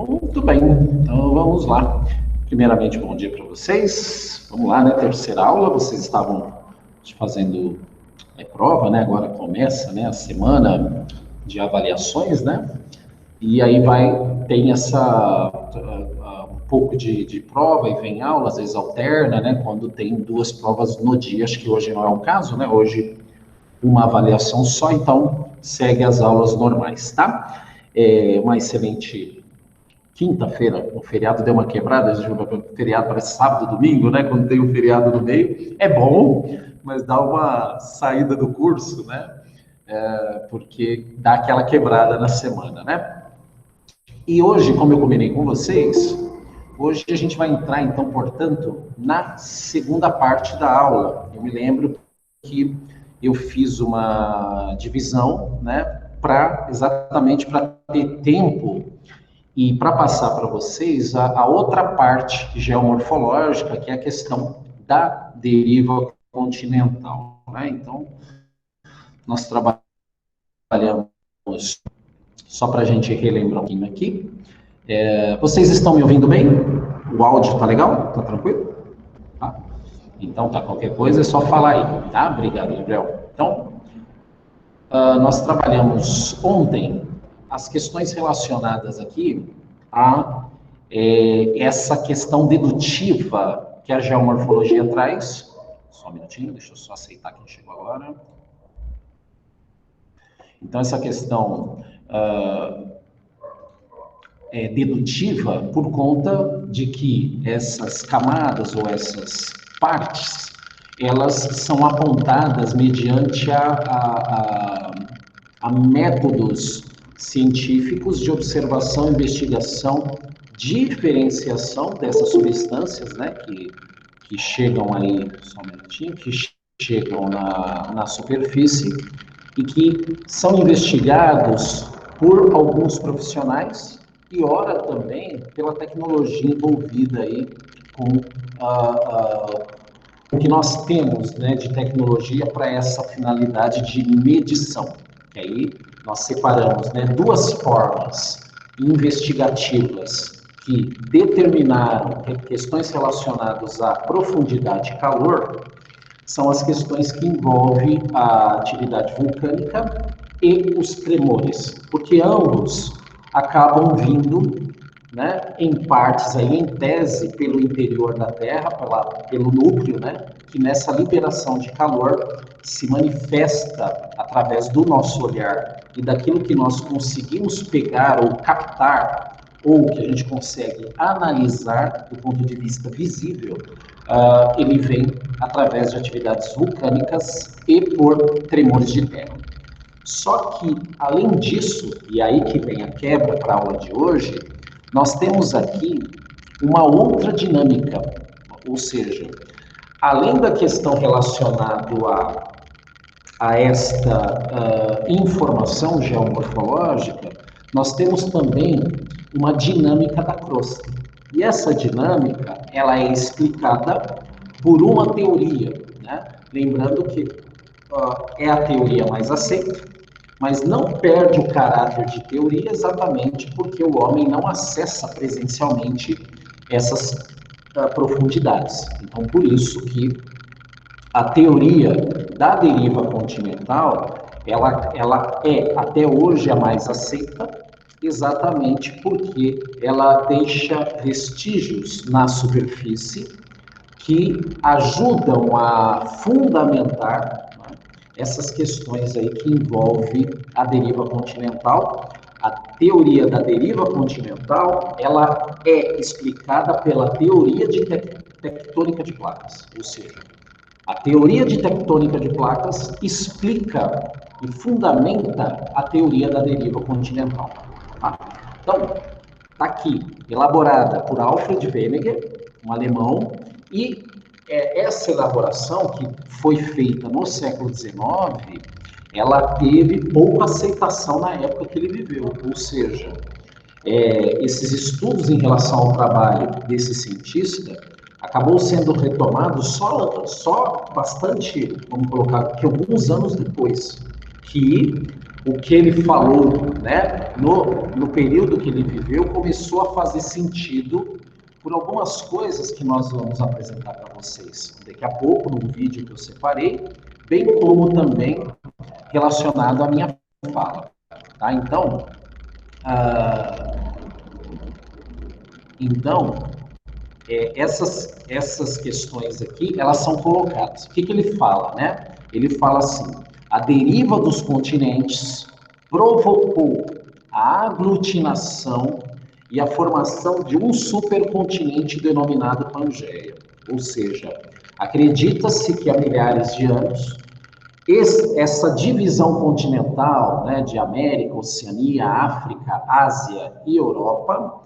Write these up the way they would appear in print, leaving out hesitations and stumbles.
Muito bem, então vamos lá. Primeiramente, bom dia para vocês. Vamos lá, né? Terceira aula, vocês estavam fazendo prova, né? Agora começa, né, a semana de avaliações, né? E aí tem um pouco de prova e vem aula, às vezes alterna, né? Quando tem duas provas no dia, acho que hoje não é o caso, né? Hoje uma avaliação só, então segue as aulas normais, tá? Uma excelente quinta-feira, o feriado deu uma quebrada, o feriado parece sábado, domingo, né? Quando tem um feriado no meio, é bom, mas dá uma saída do curso, né? Porque dá aquela quebrada na semana, né? E hoje, como eu combinei com vocês, hoje a gente vai entrar, então, portanto, na segunda parte da aula. Eu me lembro que eu fiz uma divisão, né? Exatamente para ter tempo e para passar para vocês a outra parte geomorfológica, que é a questão da deriva continental, né? Então, nós trabalhamos, só para a gente relembrar um pouquinho aqui. Vocês estão me ouvindo bem? O áudio tá legal? Tá tranquilo? Tá? Então, tá, qualquer coisa é só falar aí, tá? Obrigado, Gabriel. Então, nós trabalhamos ontem as questões relacionadas aqui a essa questão dedutiva que a geomorfologia traz. Só um minutinho, deixa eu só aceitar quem chegou agora. Então, essa questão dedutiva por conta de que essas camadas ou essas partes, elas são apontadas mediante a métodos científicos de observação, investigação, diferenciação dessas substâncias, né, que chegam aí, só um minutinho, que chegam na superfície e que são investigados por alguns profissionais e, ora, também pela tecnologia envolvida aí com o que nós temos, né, de tecnologia para essa finalidade de medição. E aí nós separamos, né, duas formas investigativas que determinaram questões relacionadas à profundidade e calor, são as questões que envolvem a atividade vulcânica e os tremores, porque ambos acabam vindo, né, em partes aí, em tese, pelo interior da Terra, pelo núcleo, né, que nessa liberação de calor se manifesta através do nosso olhar e daquilo que nós conseguimos pegar ou captar, ou que a gente consegue analisar do ponto de vista visível, ele vem através de atividades vulcânicas e por tremores de terra. Só que, além disso, e aí que vem a quebra para a aula de hoje, nós temos aqui uma outra dinâmica, ou seja, além da questão relacionada a esta informação geomorfológica, nós temos também uma dinâmica da crosta. E essa dinâmica, ela é explicada por uma teoria, né? Lembrando que é a teoria mais aceita, mas não perde o caráter de teoria exatamente porque o homem não acessa presencialmente essas profundidades. Então, por isso que a teoria da deriva continental, ela é até hoje a mais aceita, exatamente porque ela deixa vestígios na superfície que ajudam a fundamentar, né, essas questões aí que envolvem a deriva continental. A teoria da deriva continental, ela é explicada pela teoria de tectônica de placas, ou seja, a teoria de tectônica de placas explica e fundamenta a teoria da deriva continental. Tá? Então, está aqui, elaborada por Alfred Wegener, um alemão, e essa elaboração, que foi feita no século XIX, ela teve pouca aceitação na época que ele viveu, ou seja, esses estudos em relação ao trabalho desse cientista acabou sendo retomado só bastante, vamos colocar, que alguns anos depois, que o que ele falou, né, no período que ele viveu, começou a fazer sentido por algumas coisas que nós vamos apresentar para vocês daqui a pouco, num vídeo que eu separei, bem como também relacionado à minha fala. Tá? Então, essas questões aqui, elas são colocadas. O que ele fala, né? Ele fala assim, a deriva dos continentes provocou a aglutinação e a formação de um supercontinente denominado Pangeia. Ou seja, acredita-se que há milhares de anos, essa divisão continental, né, de América, Oceania, África, Ásia e Europa,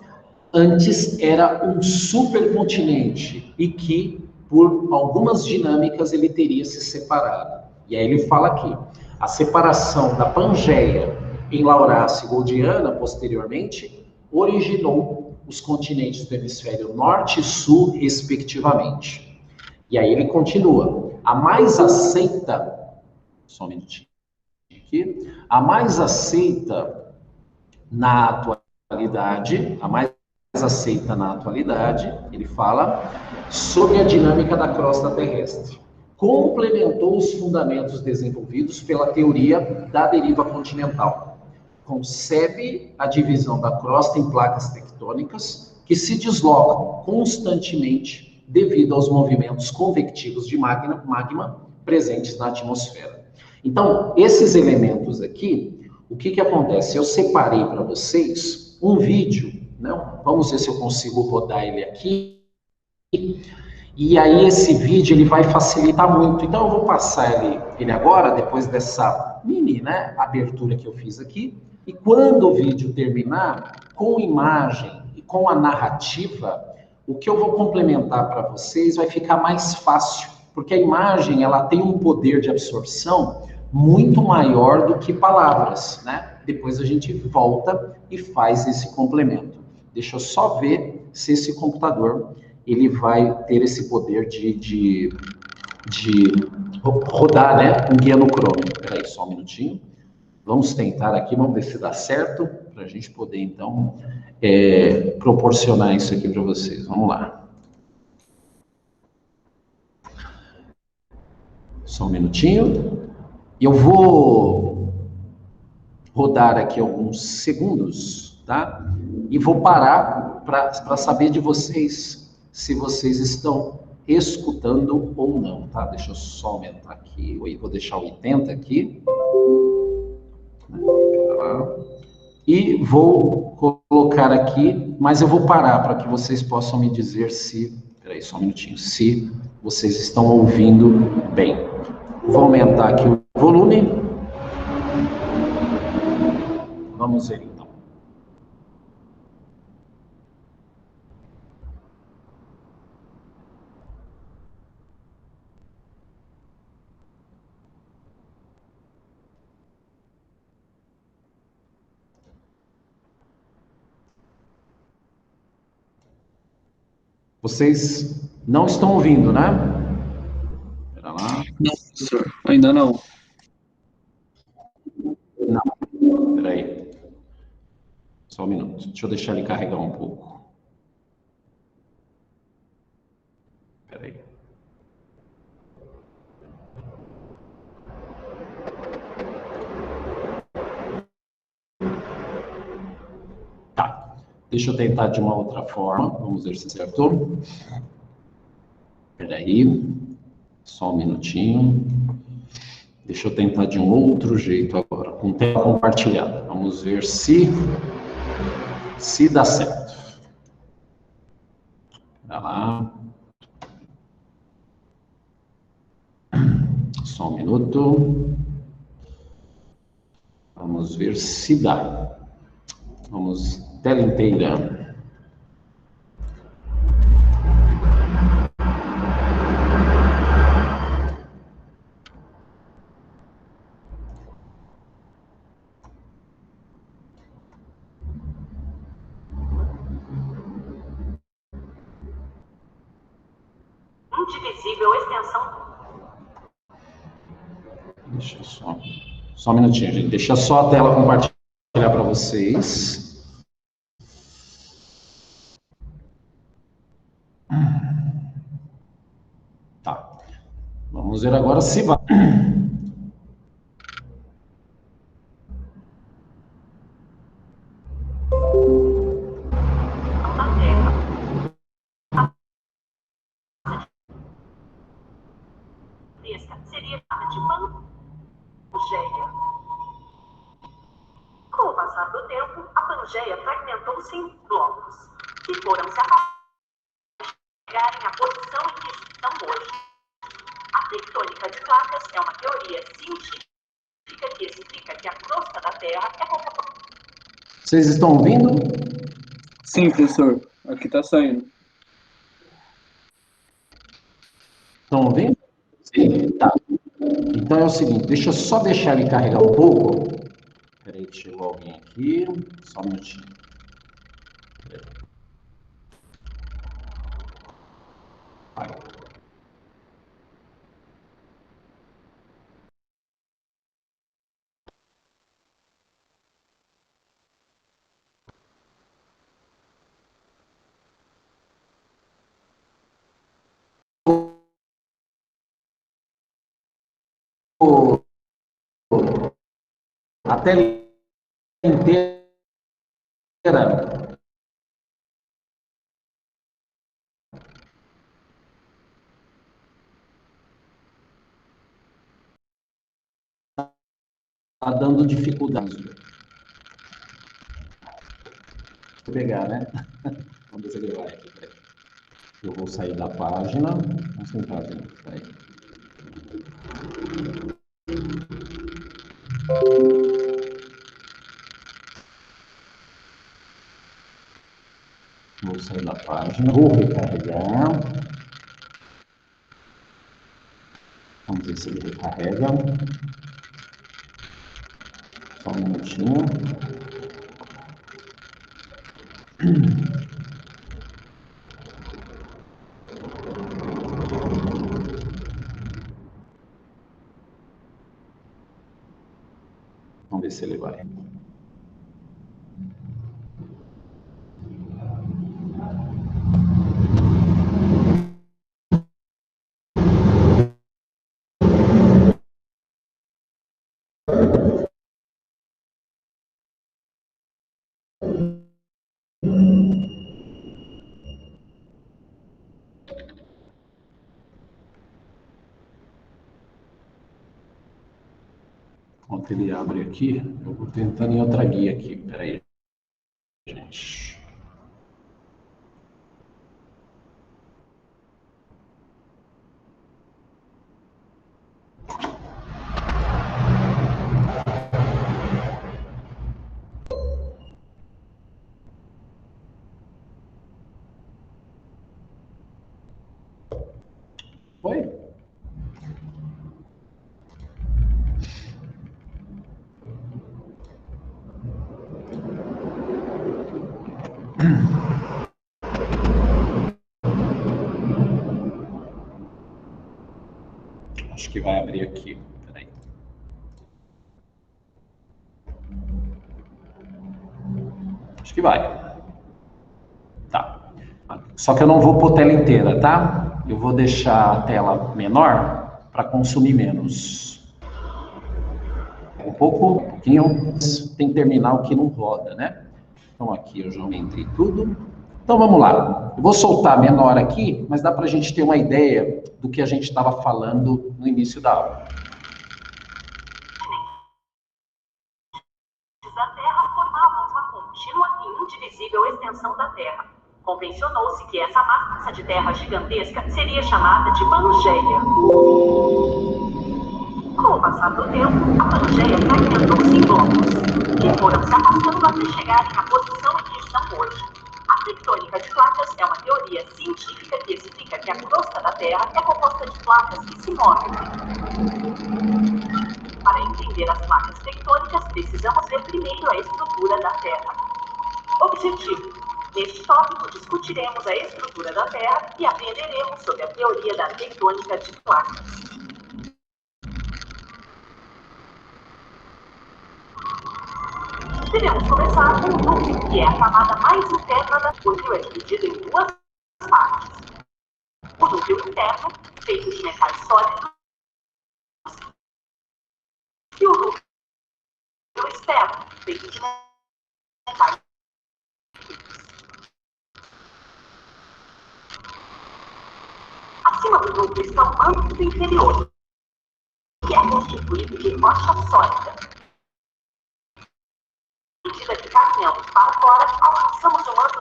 antes era um supercontinente e que, por algumas dinâmicas, ele teria se separado. E aí ele fala aqui, a separação da Pangeia em Laurásia e Goldiana, posteriormente, originou os continentes do hemisfério norte e sul, respectivamente. E aí ele continua, a mais aceita, só um minutinho aqui, a mais aceita na atualidade, ele fala sobre a dinâmica da crosta terrestre. Complementou os fundamentos desenvolvidos pela teoria da deriva continental. Concebe a divisão da crosta em placas tectônicas que se deslocam constantemente devido aos movimentos convectivos de magma presentes na atmosfera. Então, esses elementos aqui, o que acontece? Eu separei para vocês um vídeo, não? Vamos ver se eu consigo rodar ele aqui. E aí esse vídeo ele vai facilitar muito. Então eu vou passar ele agora, depois dessa mini, né, abertura que eu fiz aqui. E quando o vídeo terminar, com imagem e com a narrativa, o que eu vou complementar para vocês vai ficar mais fácil, porque a imagem ela tem um poder de absorção muito maior do que palavras, né? Depois a gente volta e faz esse complemento. Deixa eu só ver se esse computador ele vai ter esse poder de rodar, né, um guia no Chrome. Espera aí, só um minutinho. Vamos tentar aqui, vamos ver se dá certo, para a gente poder, então, proporcionar isso aqui para vocês. Vamos lá. Só um minutinho. E eu vou rodar aqui alguns segundos, tá? E vou parar para saber de vocês se vocês estão escutando ou não, tá? Deixa eu só aumentar aqui, vou deixar o 80 aqui. E vou colocar aqui, mas eu vou parar para que vocês possam me dizer se... Peraí, só um minutinho. Se vocês estão ouvindo bem. Vou aumentar aqui o volume. Vamos ver então. Vocês não estão ouvindo, né? Espera lá. Não, professor, ainda não. Não, espera aí. Só um minuto. Deixa eu deixar ele carregar um pouco. Espera aí. Tá. Deixa eu tentar de uma outra forma. Vamos ver se acertou. Espera aí. Só um minutinho. Deixa eu tentar de um outro jeito agora, com tela compartilhada. Vamos ver se dá certo. Vai lá. Só um minuto. Vamos ver se dá. Vamos, tela inteira. Multivisível extensão. Deixa eu só Só um minutinho, gente. Deixa só a tela compartilhar para vocês. Tá. Vamos ver agora se vai. Seria de Pangeia. Com o passar do tempo, a Pangeia fragmentou-se em blocos, que foram se chegarem à posição em que estão hoje. A tectônica de placas é uma teoria científica que explica que a crosta da Terra é pouco. Vocês estão ouvindo? Sim, professor. Aqui tá saindo. Estão ouvindo? Sim, tá. Então é o seguinte, deixa eu só deixar ele carregar um pouco. Peraí, que chegou alguém aqui. Só um minutinho. Vai. A tela inteira. Tá dando dificuldade. Vou pegar, né? Vamos ver se ele vai aqui. Peraí. Eu vou sair da página. Vamos tentar ver. Peraí. Vou sair da página. Vou recarregar. Vamos ver se ele recarrega. Só um minutinho. Vamos ver se ele vai. Enquanto ele abre aqui, eu vou tentando em outra guia aqui. Peraí, gente. Foi? Acho que vai abrir aqui. Peraí. Acho que vai. Tá. Só que eu não vou pôr tela inteira, tá? Eu vou deixar a tela menor para consumir menos. Um pouquinho, tem terminal que não roda, né? Então aqui eu já aumentei tudo. Então vamos lá. Eu vou soltar menor aqui, mas dá para a gente ter uma ideia do que a gente estava falando no início da aula. Da Terra formavam uma contínua e indivisível extensão da Terra. Convencionou-se que essa massa de terra gigantesca seria chamada de Pangeia. Com o passar do tempo, a Pangeia fragmentou-se em blocos, que foram se afastando até chegarem à posição em que estão hoje. A tectônica de placas é uma teoria científica que explica que a crosta da Terra é composta de placas que se movem. Para entender as placas tectônicas, precisamos ver primeiro a estrutura da Terra. Objetivo: neste tópico, discutiremos a estrutura da Terra e aprenderemos sobre a teoria da tectônica de placas. Devemos começar com o núcleo, que é a camada mais interna da núcleo, é dividido em duas partes. O núcleo interno, feito de metais sólidos, e o núcleo externo, feito de metais líquidos. Acima do núcleo está o manto inferior, que é constituído de rocha sólida. À medida que caminhamos para fora, alcançamos o manto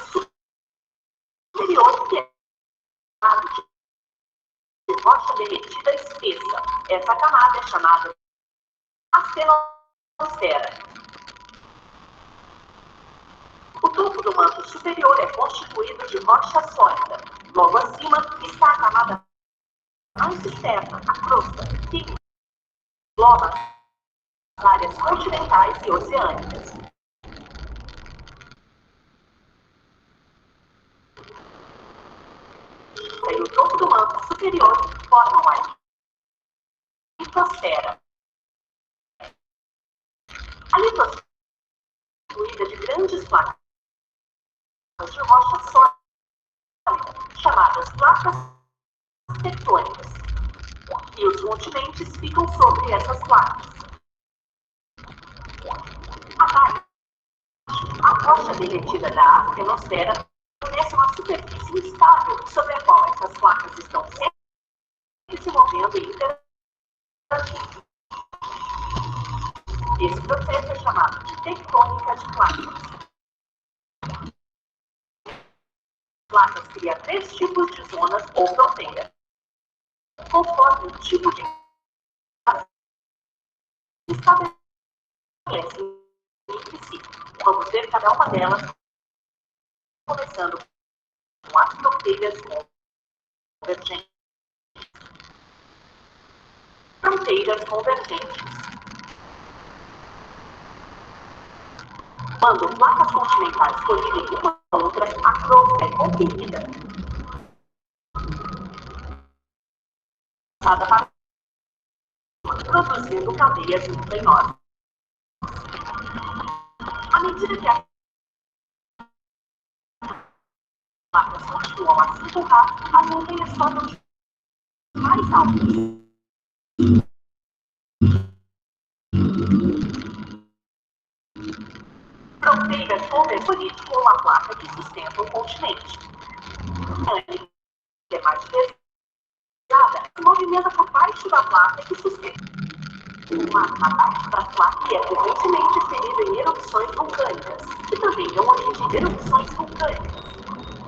superior, que é chamado de rocha derretida espessa. Essa camada é chamada astenosfera. O topo do manto superior é constituído de rocha sólida. Logo acima está a camada mais externa, a crosta, que engloba as áreas continentais e oceânicas. E o topo do manto superior formam a litosfera. A litosfera é constituída de grandes placas de rocha sólida, chamadas placas tectônicas. E os continentes ficam sobre essas placas. Abaixo, a rocha derretida da astenosfera fornece uma superfície instável sobre a qual essas placas estão sempre se movendo e interagindo. Esse processo é chamado de tectônica de placas. Placas criam três tipos de zonas ou fronteiras, conforme o tipo de estabelece entre si. Vamos ver cada uma delas, começando com as fronteiras convergentes. Fronteiras convergentes. Quando placas continentais colidem uma com outra, a crosta é comprimida, para produzindo cadeias montanhosas. À medida que as placas continuam a se empurrar, as montanhas tornam mais altas. Fronteiras convergentes com uma placa que sustenta o continente. É mais pesada, se movimenta por baixo da placa que sustenta. Abaixo da placa é frequentemente inserido em erupções vulcânicas, que também dão origem a erupções vulcânicas.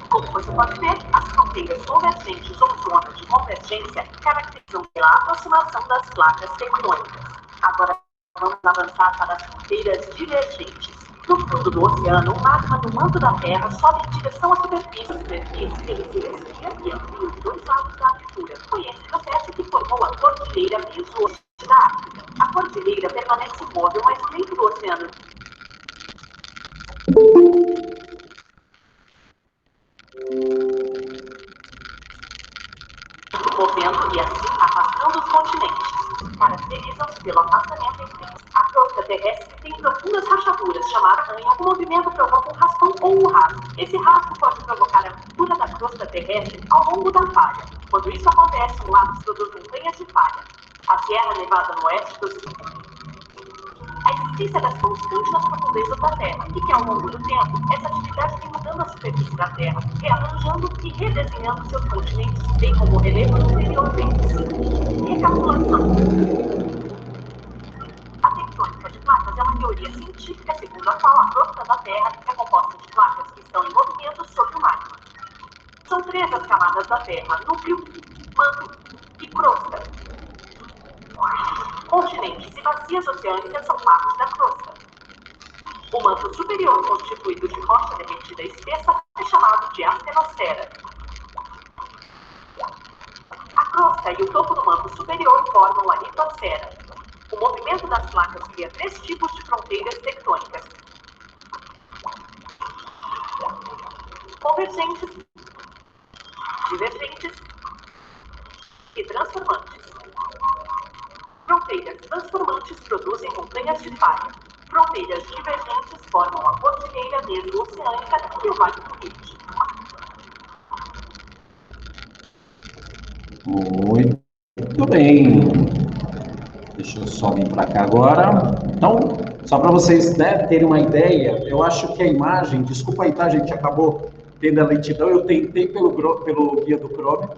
Como você pode ver, as fronteiras convergentes ou zonas de convergência caracterizam pela aproximação das placas tectônicas. Agora vamos avançar para as fronteiras divergentes. No fundo do oceano, o magma do manto da Terra sobe em direção à superfície. A superfície ele se resfria e amplia os dois lados da abertura. Foi esse processo que formou a cordilheira meso-oeste da África. A cordilheira permanece imóvel, mas o leito do oceano movendo e assim afastando os continentes. Caracterizam-se pelo afastamento entre eles. A crosta terrestre tem profundas rachaduras chamadas arranhão. O movimento provoca um raspão ou um rasgo. Esse rasgo pode provocar a ruptura da crosta terrestre ao longo da falha. Quando isso acontece, um lado produz montanhas de falha. A Sierra Nevada no oeste dos a existência das constantes nas profundezas da Terra e que, ao longo do tempo, essa atividade vem mudando a superfície da Terra, rearranjando e redesenhando seus continentes, bem como o relevo interior deles. Recapitulação. A tectônica de placas é uma teoria científica segundo a qual a crosta da Terra é composta de placas que estão em movimento sobre o magma. São três as camadas da Terra: núcleo, manto e crosta. Continentes e bacias oceânicas são partes da crosta. O manto superior, constituído de rocha derretida espessa, é chamado de astenosfera. A crosta e o topo do manto superior formam a litosfera. O movimento das placas cria três tipos de fronteiras tectônicas: convergentes, divergentes e transformantes. Fronteiras transformantes produzem montanhas de falha. Fronteiras divergentes formam a Cordilheira Meso-Oceânica e o Vale do Rift. Muito bem. Deixa eu só vir para cá agora. Então, só para vocês, né, terem uma ideia, eu acho que a imagem, desculpa aí, tá, gente, acabou tendo a lentidão, eu tentei pelo guia do Chrome,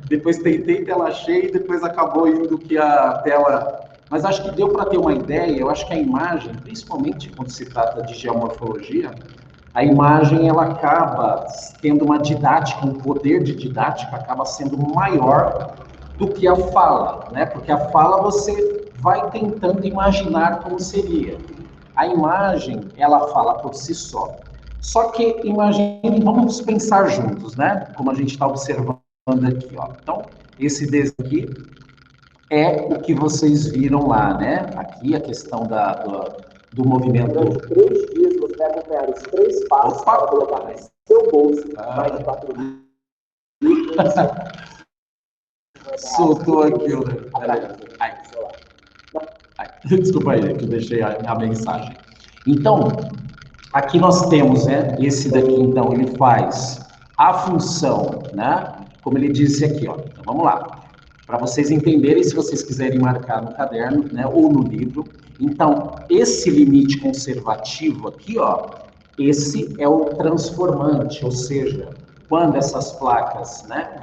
depois tentei tela cheia e depois acabou indo que a tela... Mas acho que deu para ter uma ideia, eu acho que a imagem, principalmente quando se trata de geomorfologia, a imagem ela acaba tendo uma didática, um poder de didática acaba sendo maior do que a fala, né? Porque a fala você vai tentando imaginar como seria. A imagem, ela fala por si só. Só que imagine, vamos pensar juntos, né? Como a gente está observando aqui, ó. Então, esse desenho aqui é o que vocês viram lá, né? Aqui a questão do movimento. Durante 3 dias você vai acompanhar os 3 passos para colocar no seu bolso mais de 4 Soltou aqui, né? Desculpa aí, que eu deixei a mensagem. Então, aqui nós temos, né? Esse daqui, então, ele faz a função, né? Como ele disse aqui, ó. Então, vamos lá. Para vocês entenderem, se vocês quiserem marcar no caderno, né? Ou no livro. Então, esse limite conservativo aqui, ó. Esse é o transformante, ou seja, quando essas placas, né?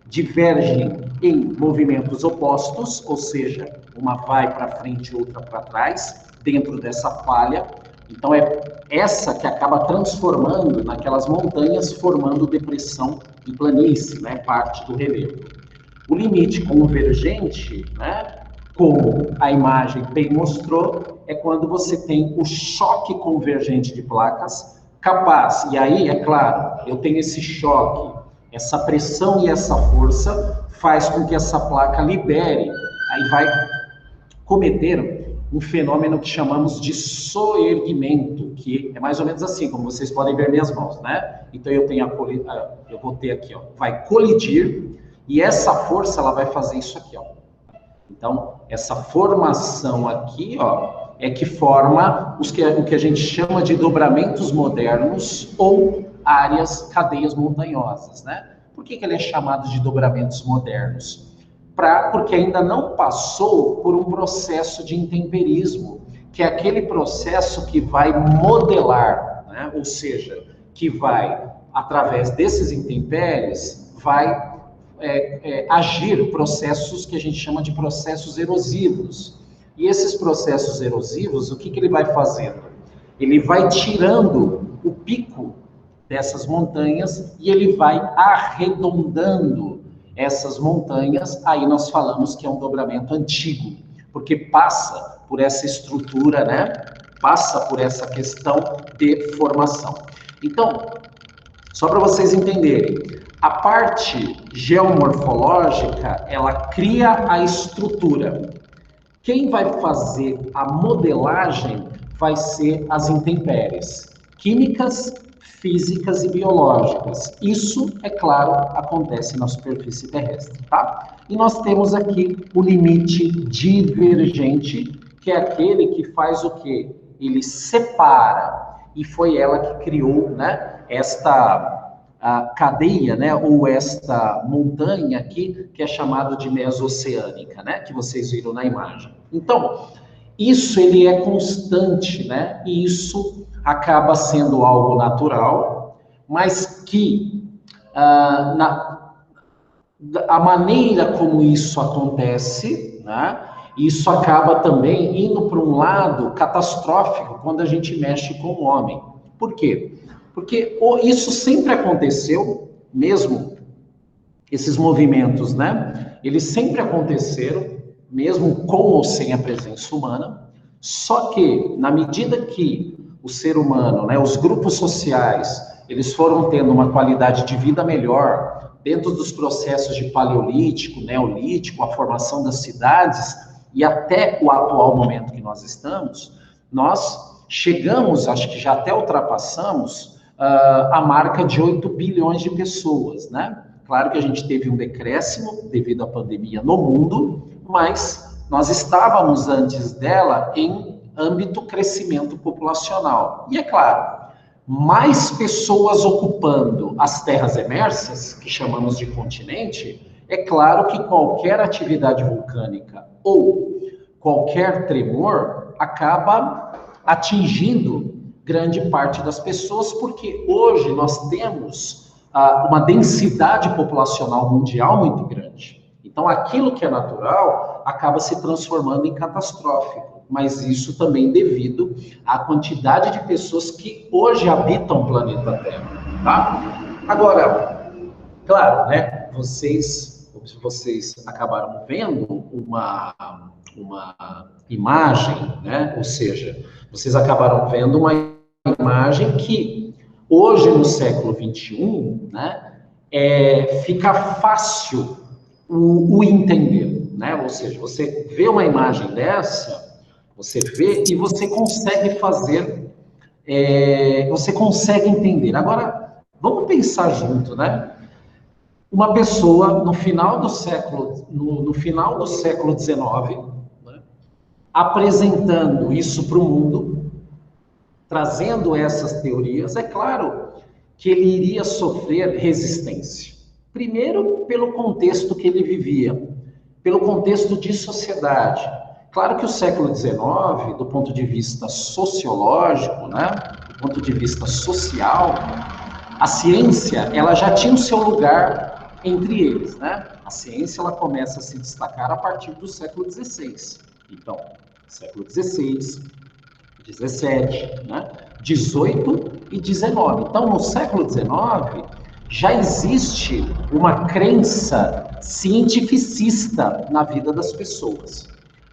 Divergem em movimentos opostos, ou seja, uma vai para frente e outra para trás, dentro dessa falha. Então, é essa que acaba transformando naquelas montanhas, formando depressão e planície, né, parte do relevo. O limite convergente, né, como a imagem bem mostrou, é quando você tem o choque convergente de placas capaz, e aí, é claro, eu tenho esse choque, essa pressão e essa força faz com que essa placa libere, aí vai cometer um fenômeno que chamamos de soerguimento, que é mais ou menos assim, como vocês podem ver minhas mãos, né? Então eu tenho eu vou ter aqui, ó, vai colidir, e essa força ela vai fazer isso aqui, ó. Então, essa formação aqui, ó, é que forma o que a gente chama de dobramentos modernos ou áreas, cadeias montanhosas, né? Por que ele é chamado de dobramentos modernos? Porque ainda não passou por um processo de intemperismo, que é aquele processo que vai modelar, né? Ou seja, que vai, através desses intempéries, vai agir processos que a gente chama de processos erosivos. E esses processos erosivos, o que ele vai fazendo? Ele vai tirando o pico dessas montanhas e ele vai arredondando essas montanhas. Aí nós falamos que é um dobramento antigo, porque passa por essa estrutura, né? Passa por essa questão de formação. Então, só para vocês entenderem, a parte geomorfológica, ela cria a estrutura. Quem vai fazer a modelagem vai ser as intempéries químicas, físicas e biológicas. Isso, é claro, acontece na superfície terrestre, tá? E nós temos aqui o limite divergente, que é aquele que faz o quê? Ele separa, e foi ela que criou, né, esta cadeia, né, ou esta montanha aqui, que é chamado de mesoceânica, né, que vocês viram na imagem. Então, isso ele é constante, né, e isso acaba sendo algo natural, mas que a maneira como isso acontece, né, isso acaba também indo para um lado catastrófico quando a gente mexe com o homem. Por quê? Porque isso sempre aconteceu, mesmo esses movimentos, né? Eles sempre aconteceram, mesmo com ou sem a presença humana, só que, na medida que o ser humano, né, os grupos sociais, eles foram tendo uma qualidade de vida melhor, dentro dos processos de paleolítico, neolítico, a formação das cidades, e até o atual momento que nós estamos, nós chegamos, acho que já até ultrapassamos, a marca de 8 bilhões de pessoas, né? Claro que a gente teve um decréscimo devido à pandemia no mundo, mas nós estávamos antes dela em âmbito crescimento populacional. E é claro, mais pessoas ocupando as terras emersas, que chamamos de continente, é claro que qualquer atividade vulcânica ou qualquer tremor acaba atingindo grande parte das pessoas, porque hoje nós temos uma densidade populacional mundial muito grande. Então, aquilo que é natural acaba se transformando em catastrófico, mas isso também devido à quantidade de pessoas que hoje habitam o planeta Terra, tá? Agora, claro, né, vocês acabaram vendo uma imagem, né, ou seja, vocês acabaram vendo uma imagem que hoje no século XXI, né, fica fácil o entender, né? Ou seja, você vê uma imagem dessa, você vê e você consegue fazer, você consegue entender. Agora, vamos pensar junto, né? Uma pessoa no final do século, no final do século XIX, né, apresentando isso para o mundo, trazendo essas teorias, é claro que ele iria sofrer resistência. Primeiro, pelo contexto que ele vivia, pelo contexto de sociedade. Claro que o século XIX, do ponto de vista sociológico, né, do ponto de vista social, a ciência, ela já tinha o seu lugar entre eles, né? A ciência, ela começa a se destacar a partir do século XVI. Então, século XVI, XVII, né? 18 e 19. Então, no século XIX, já existe uma crença cientificista na vida das pessoas.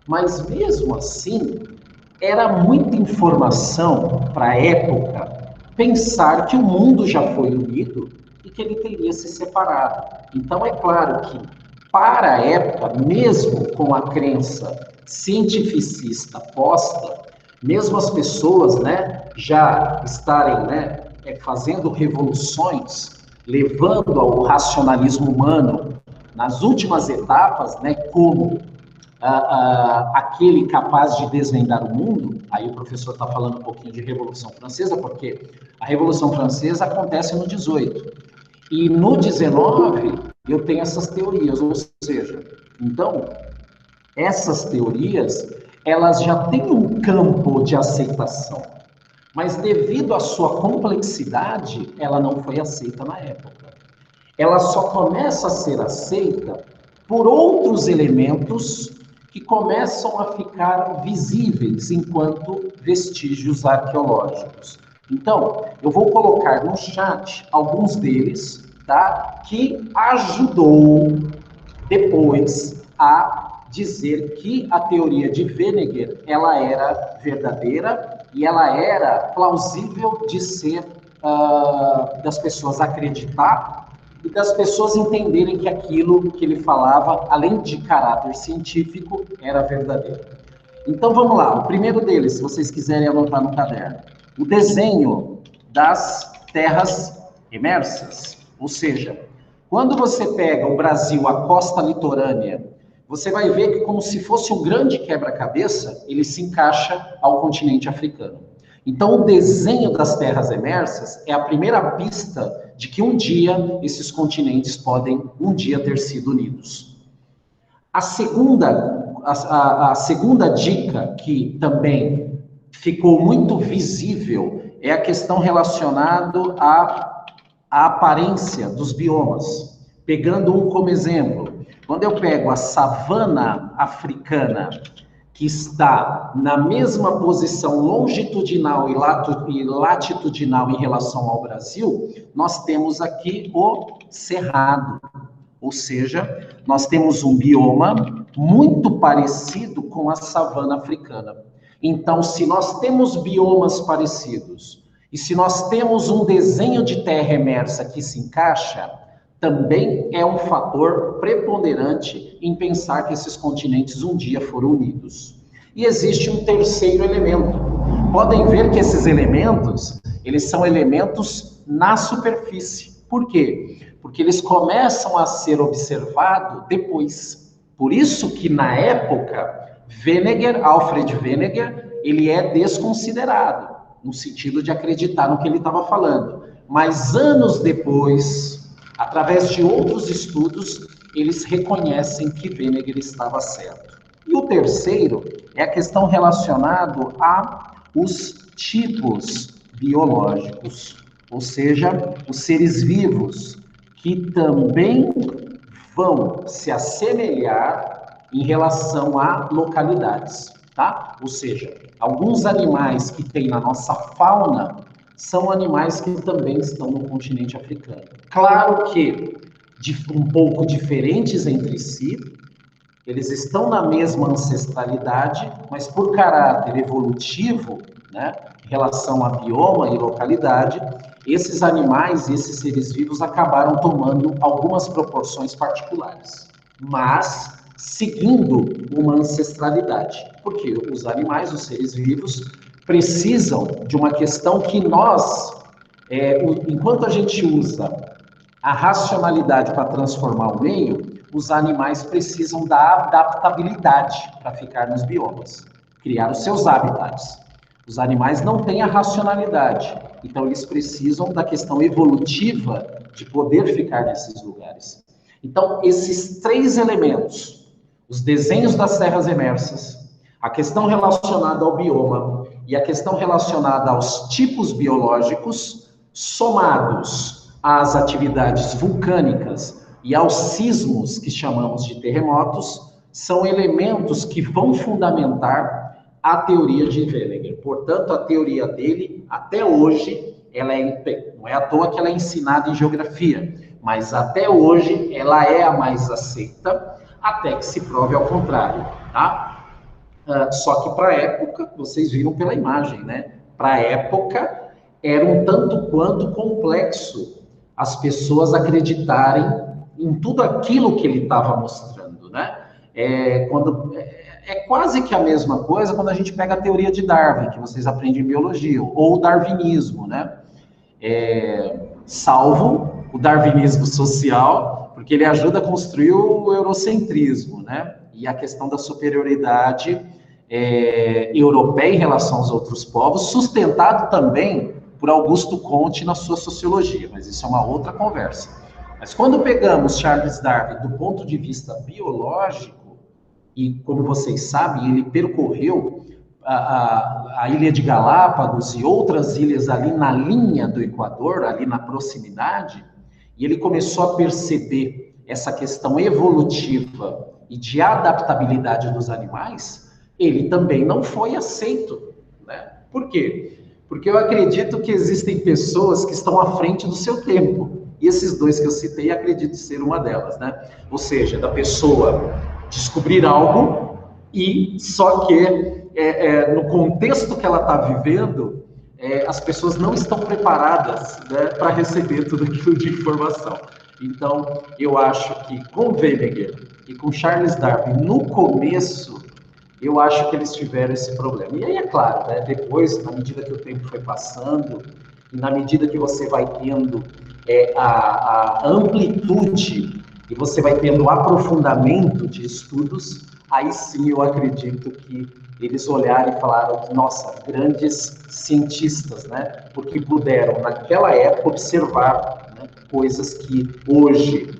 Mas, mesmo assim, era muita informação para a época pensar que o mundo já foi unido e que ele teria se separado. Então, é claro que, para a época, mesmo com a crença cientificista posta, mesmo as pessoas, né, já estarem, né, fazendo revoluções, levando ao racionalismo humano nas últimas etapas, né, como aquele capaz de desvendar o mundo. Aí o professor está falando um pouquinho de Revolução Francesa, porque a Revolução Francesa acontece no 18. E no 19, eu tenho essas teorias, ou seja, então, essas teorias, elas já têm um campo de aceitação, mas devido à sua complexidade, ela não foi aceita na época. Ela só começa a ser aceita por outros elementos que começam a ficar visíveis enquanto vestígios arqueológicos. Então, eu vou colocar no chat alguns deles, tá, que ajudou depois a dizer que a teoria de Wegener, ela era verdadeira e ela era plausível de ser, das pessoas acreditar e das pessoas entenderem que aquilo que ele falava, além de caráter científico, era verdadeiro. Então vamos lá, o primeiro deles, se vocês quiserem anotar no caderno, o desenho das terras emersas, ou seja, quando você pega o Brasil, a costa litorânea, você vai ver que, como se fosse um grande quebra-cabeça, ele se encaixa ao continente africano. Então, o desenho das terras emersas é a primeira pista de que um dia esses continentes podem um dia ter sido unidos. A segunda dica, que também ficou muito visível, é a questão relacionada à aparência dos biomas. Pegando um como exemplo, quando eu pego a savana africana, que está na mesma posição longitudinal e latitudinal em relação ao Brasil, nós temos aqui o Cerrado. Ou seja, nós temos um bioma muito parecido com a savana africana. Então, se nós temos biomas parecidos, e se nós temos um desenho de terra emersa que se encaixa, também é um fator preponderante em pensar que esses continentes um dia foram unidos. E existe um terceiro elemento. Podem ver que esses elementos, eles são elementos na superfície. Por quê? Porque eles começam a ser observados depois. Por isso que, na época, Alfred Wegener, ele é desconsiderado, no sentido de acreditar no que ele estava falando. Mas anos depois, através de outros estudos, eles reconhecem que Wegener estava certo. E o terceiro é a questão relacionada aos tipos biológicos, ou seja, os seres vivos que também vão se assemelhar em relação a localidades, tá? Ou seja, alguns animais que tem na nossa fauna são animais que também estão no continente africano. Claro que um pouco diferentes entre si, eles estão na mesma ancestralidade, mas por caráter evolutivo, né, em relação a bioma e localidade, esses animais e esses seres vivos acabaram tomando algumas proporções particulares, mas seguindo uma ancestralidade, porque os animais, os seres vivos, precisam de uma questão que nós, enquanto a gente usa a racionalidade para transformar o meio, os animais precisam da adaptabilidade para ficar nos biomas, criar os seus hábitats. Os animais não têm a racionalidade, então eles precisam da questão evolutiva de poder ficar nesses lugares. Então, esses três elementos, os desenhos das serras emersas, a questão relacionada ao bioma e a questão relacionada aos tipos biológicos, somados às atividades vulcânicas e aos sismos, que chamamos de terremotos, são elementos que vão fundamentar a teoria de Wegener. Portanto, a teoria dele, até hoje, não é à toa que ela é ensinada em geografia, mas até hoje ela é a mais aceita, até que se prove ao contrário, tá? Só que para a época, vocês viram pela imagem, né? Para a época, era um tanto quanto complexo as pessoas acreditarem em tudo aquilo que ele estava mostrando, né? É quase que a mesma coisa quando a gente pega a teoria de Darwin, que vocês aprendem em biologia, ou o darwinismo, né? Salvo o darwinismo social, porque ele ajuda a construir o eurocentrismo, né? E a questão da superioridade europeia em relação aos outros povos, sustentado também por Augusto Comte na sua sociologia, mas isso é uma outra conversa. Mas quando pegamos Charles Darwin do ponto de vista biológico, e como vocês sabem, ele percorreu a ilha de Galápagos e outras ilhas ali na linha do Equador, ali na proximidade, e ele começou a perceber essa questão evolutiva e de adaptabilidade dos animais, ele também não foi aceito, né? Por quê? Porque eu acredito que existem pessoas que estão à frente do seu tempo. E esses dois que eu citei, acredito ser uma delas, né? Ou seja, da pessoa descobrir algo e só que no contexto que ela está vivendo, as pessoas não estão preparadas, né, para receber tudo aquilo de informação. Então, eu acho que com Wegener e com Charles Darwin, no começo, eu acho que eles tiveram esse problema. E aí, é claro, né, depois, na medida que o tempo foi passando, e na medida que você vai tendo a amplitude e você vai tendo o aprofundamento de estudos, aí sim eu acredito que eles olharam e falaram, nossa, grandes cientistas, né? Porque puderam, naquela época, observar, né, coisas que hoje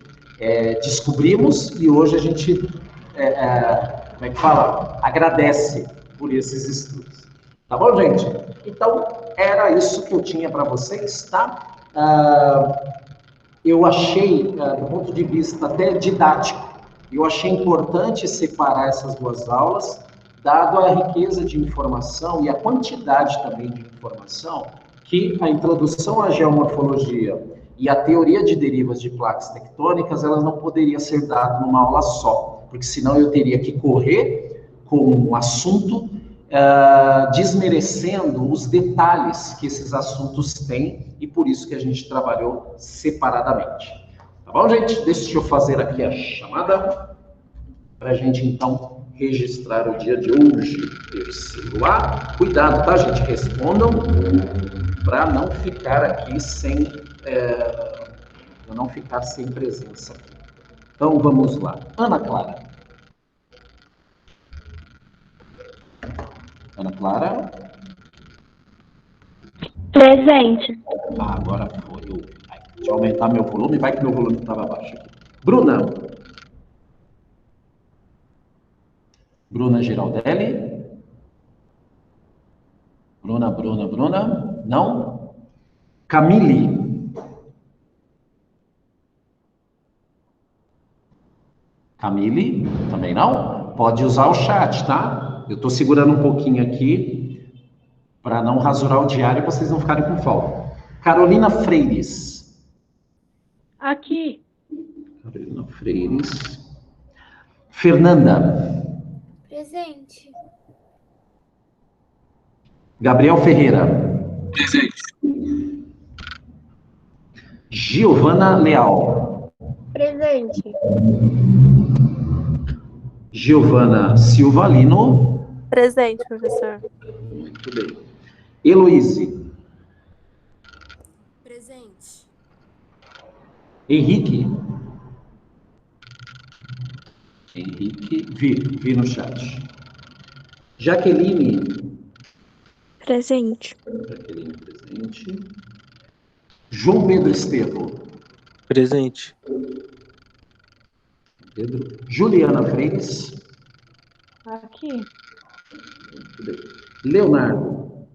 descobrimos e hoje a gente, como é que fala? Agradece por esses estudos. Tá bom, gente? Então, era isso que eu tinha para vocês, tá? Eu achei, do ponto de vista até didático, eu achei importante separar essas duas aulas, dado a riqueza de informação e a quantidade também de informação que a introdução à geomorfologia e a teoria de derivas de placas tectônicas, elas não poderiam ser dadas numa aula só, porque senão eu teria que correr com um assunto desmerecendo os detalhes que esses assuntos têm, e por isso que a gente trabalhou separadamente. Tá bom, gente? Deixa eu fazer aqui a chamada para a gente, então, registrar o dia de hoje. Terceiro A. Cuidado, tá, gente? Respondam para não ficar aqui sem... para não ficar sem presença. Então, vamos lá. Ana Clara. Ana Clara? Presente. Ah, agora foi. Deixa eu aumentar meu volume, vai que meu volume estava baixo aqui. Bruna? Bruna Giraldelli? Bruna? Não? Camille? Camille? Também não? Pode usar o chat, tá? Eu estou segurando um pouquinho aqui para não rasurar o diário e vocês não ficarem com folga. Carolina Freires? Aqui. Carolina Freires. Fernanda? Presente. Gabriel Ferreira? Presente. Giovana Leal? Presente. Giovana Silva Lino? Presente, professor. Muito bem. Heloíse? Presente. Henrique? Vi no chat. Jaqueline? Presente. Jaqueline presente. João Pedro Estevo? Presente. Pedro. Juliana Freires? Aqui. Muito bem. Leonardo?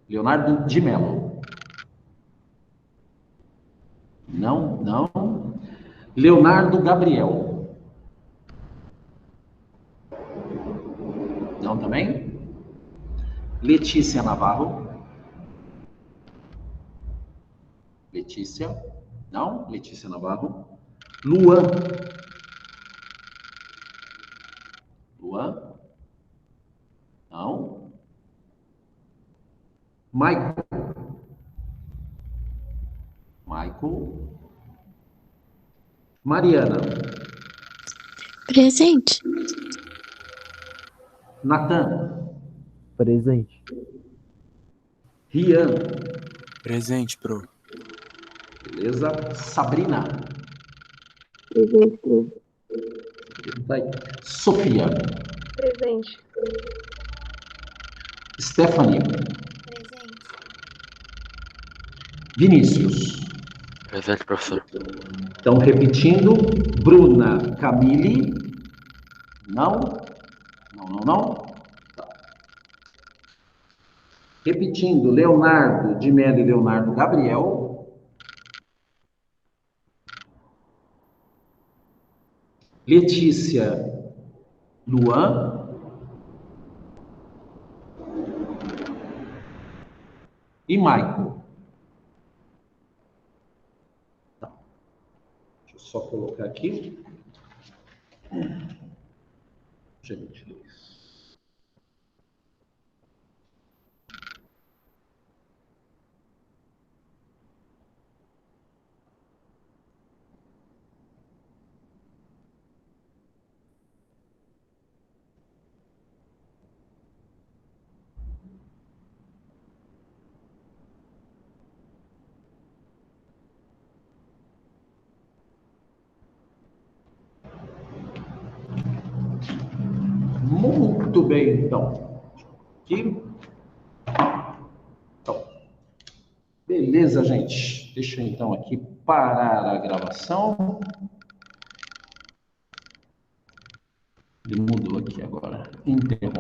Leonardo de Mello? Não. Leonardo Gabriel? Não também? Letícia Navarro? Letícia? Não? Letícia Navarro? Luan? Não? Michael? Mariana? Presente. Natan? Presente. Rian? Presente, pro. Beleza? Sabrina? Presente. Tá aí. Sofia? Presente. Stephanie? Presente. Vinícius? Presente, professor. Então, repetindo, Bruna Camille? Não? Tá. Repetindo, Leonardo de Mello e Leonardo Gabriel? Letícia Luan? E Michael? Tá. Deixa eu só colocar aqui. Gente. Muito bem, então. Aqui. Então. Beleza, gente. Deixa eu, então, aqui parar a gravação. Ele mudou aqui agora. Interromper.